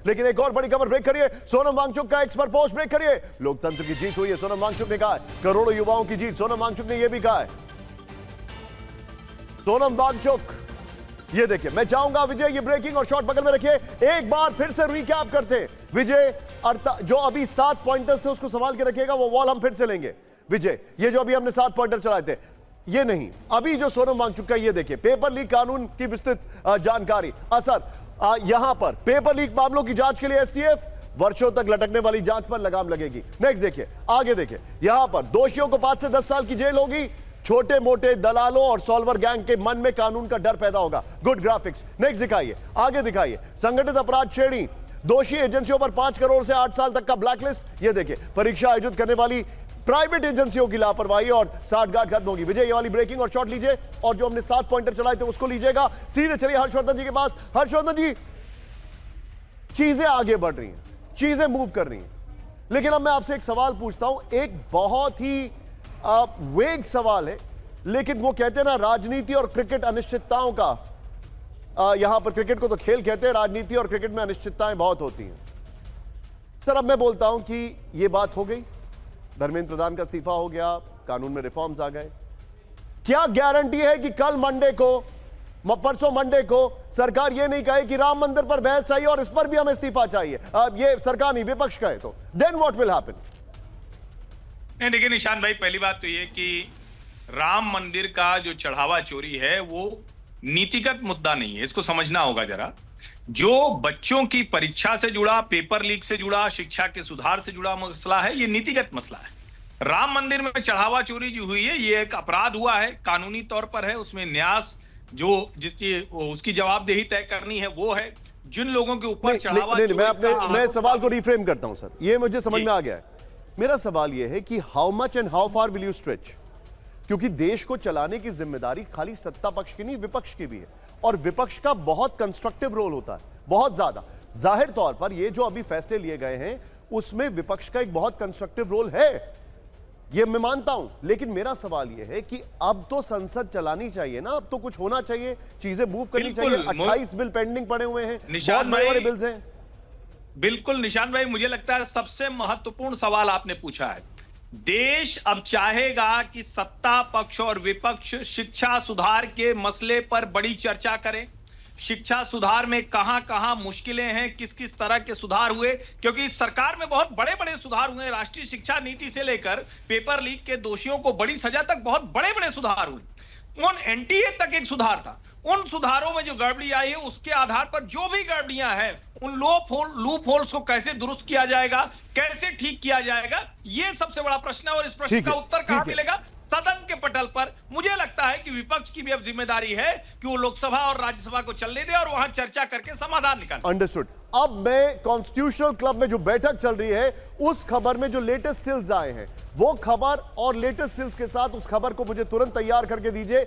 लेकिन एक और बड़ी खबर ब्रेक करिए, सोनम वांगचुक का एक्स पर पोस्ट ब्रेक करिए। लोकतंत्र की जीत हुई है, सोनम वांगचुक ने कहा है। करोड़ों युवाओं की जीत, सोनम वांगचुक ने यह भी कहा है। सोनम वांगचुक, ये देखिए, मैं चाहूंगा विजय ये ब्रेकिंग और शॉर्ट बगल में रखिए, एक बार फिर से रिकैप करते हैं। विजय जो अभी 7 पॉइंटर्स थे उसको संभाल के रखिएगा, वो वॉल हम फिर से लेंगे। विजय, ये जो अभी हमने 7 पॉइंटर चलाए थे, ये नहीं, अभी जो सोनम वांगचुक का, ये देखिए, पेपर लीक कानून की विस्तृत जानकारी, असर, यहां पर पेपर लीक मामलों की जांच के लिए एसटीएफ, वर्षों तक लटकने वाली जांच पर लगाम लगेगी। नेक्स्ट देखिए, आगे देखिए, यहां पर दोषियों को 5 से 10 साल की जेल होगी। छोटे मोटे दलालों और सॉल्वर गैंग के मन में कानून का डर पैदा होगा। Good graphics. नेक्स्ट दिखाइए, आगे दिखाइए, संगठित अपराध श्रेणी, दोषी एजेंसियों पर 5 करोड़ से 8 साल तक का ब्लैकलिस्ट। ये देखिए, परीक्षा आयोजित करने वाली प्राइवेट एजेंसियों की लापरवाही और साठगांठ खत्म होगी। विजय, ये वाली ब्रेकिंग और शॉर्ट लीजिए, और जो हमने 7 पॉइंटर चलाए थे उसको लीजिएगा। सीधे चलिए हर्षवर्धन जी के पास। हर्षवर्धन जी, चीजें आगे बढ़ रही हैं, चीजें मूव कर रही हैं, लेकिन अब मैं आपसे एक सवाल पूछता हूं, एक बहुत ही वेग सवाल है, लेकिन वो कहते हैं ना, राजनीति और क्रिकेट अनिश्चितताओं का, यहां पर क्रिकेट को तो खेल कहते हैं, राजनीति और क्रिकेट में अनिश्चितताएं बहुत होती हैं। सर, अब मैं बोलता हूं कि ये बात हो गई, धर्मेंद्र प्रधान का इस्तीफा हो गया, कानून में रिफॉर्म्स आ गए, क्या गारंटी है कि कल मंडे को, परसों मंडे को सरकार ये नहीं कहे कि राम मंदिर पर बहस चाहिए और इस पर भी हमें इस्तीफा चाहिए, ये सरकार नहीं, विपक्ष कहे तो, देन व्हाट विल हैपन? नहीं, देखिए निशान भाई, पहली बात तो ये कि राम मंदिर का जो चढ़ावा चोरी है वो नीतिगत मुद्दा नहीं है, इसको समझना होगा जरा। जो बच्चों की परीक्षा से जुड़ा, पेपर लीक से जुड़ा, शिक्षा के सुधार से जुड़ा मसला है, ये नीतिगत मसला है। राम मंदिर में चढ़ावा चोरी जो हुई है, ये एक अपराध हुआ है, कानूनी तौर पर है, उसमें न्यास जो जिसकी उसकी जवाबदेही तय करनी है वो है। जिन लोगों के ऊपर चढ़ावा चोरी, मैं सवाल को रिफ्रेम करता हूं सर, ये मुझे समझ में आ गया है। मेरा सवाल ये है कि how much and how far will you stretch, क्योंकि देश को चलाने की जिम्मेदारी खाली सत्ता पक्ष की नहीं, विपक्ष की भी है, और विपक्ष का बहुत कंस्ट्रक्टिव रोल होता है, बहुत ज्यादा। जाहिर तौर पर ये जो अभी फैसले लिए गए हैं उसमें विपक्ष का एक बहुत कंस्ट्रक्टिव रोल है, ये मैं मानता हूं, लेकिन मेरा सवाल यह है कि अब तो संसद चलानी चाहिए ना, अब तो कुछ होना चाहिए, चीजें मूव करनी चाहिए। 28 बिल पेंडिंग पड़े हुए हैं, बहुत बड़े बिल्स हैं। बिल्कुल निशान भाई, मुझे लगता है सबसे महत्वपूर्ण सवाल आपने पूछा है। देश अब चाहेगा कि सत्ता पक्ष और विपक्ष शिक्षा सुधार के मसले पर बड़ी चर्चा करें। शिक्षा सुधार में कहां कहां मुश्किलें हैं, किस किस तरह के सुधार हुए, क्योंकि इस सरकार में बहुत बड़े बड़े सुधार हुए। राष्ट्रीय शिक्षा नीति से लेकर पेपर लीक के दोषियों को बड़ी सजा तक बहुत बड़े बड़े सुधार हुए। उन एनटीए तक एक सुधार था, उन सुधारों में जो गड़बड़ी आई है उसके आधार पर जो भी गड़बड़ियां हैं, उन लूप होल्स को कैसे दुरुस्त किया जाएगा, कैसे ठीक किया जाएगा, ये सबसे बड़ा प्रश्न है। और इस प्रश्न का उत्तर कहां मिलेगा? सदन के पटल पर। मुझे लगता है कि विपक्ष की भी अब जिम्मेदारी है कि वो लोकसभा और राज्यसभा को चलने दे और वहां चर्चा करके समाधान निकाले। अंडरस्टूड। अब मैं कॉन्स्टिट्यूशनल क्लब में जो बैठक चल रही है उस खबर में जो लेटेस्ट हिल्स आए हैं, वो खबर और लेटेस्ट हिल्स के साथ उस खबर को मुझे तुरंत तैयार करके दीजिए।